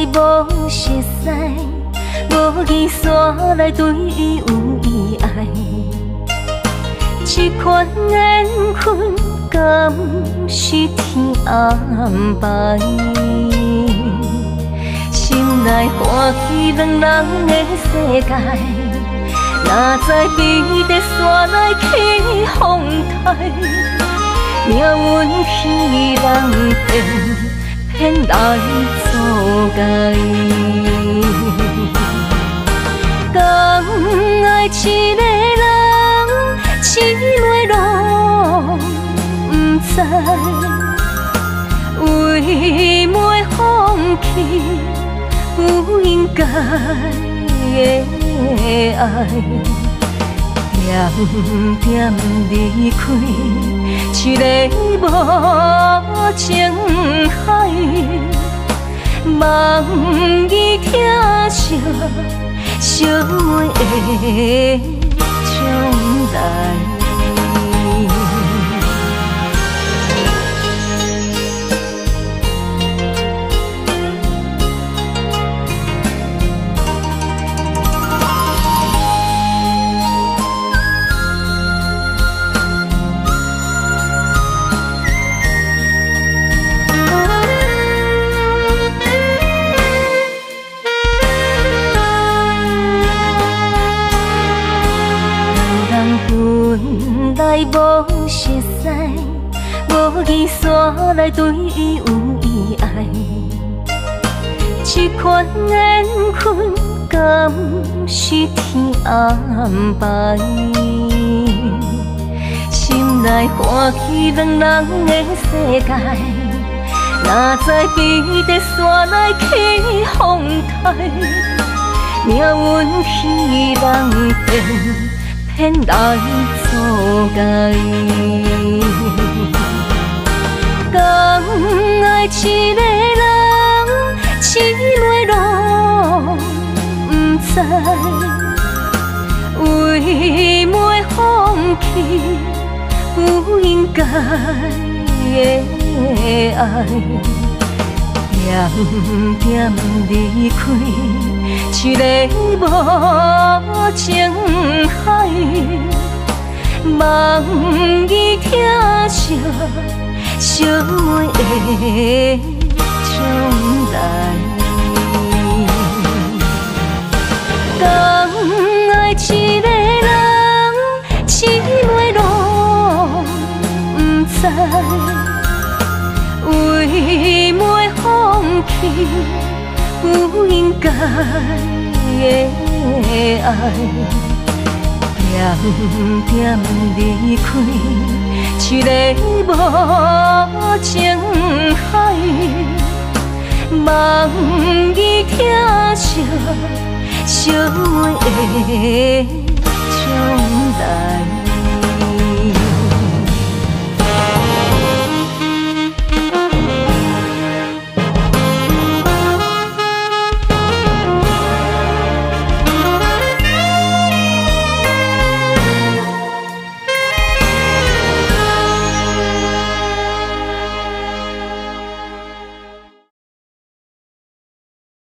来无熟悉，无语煞来对伊有意爱。这款缘分，敢是天安排？心内欢喜两人的世界，哪知比在山内起风台，命运去人偏来阻碍。敢爱一个人，一路拢不知，为袂放弃不应该的爱，点点离开一个无情海，望伊听着寂寞的将来。本来无熟悉，无语煞来对伊有意爱。这款缘分，敢是天安排？心内欢喜两人的世界，哪知比在山内起风台，命运去人偏来阻碍。敢爱一个人，一路拢不知，为袂放弃不应该的爱，点点离开一个无情海，望伊听着寂寞的将来。敢爱一个人，一路拢不知，为袂放弃不应该的爱，点点离开一个无情海，望伊听着寂寞的将来。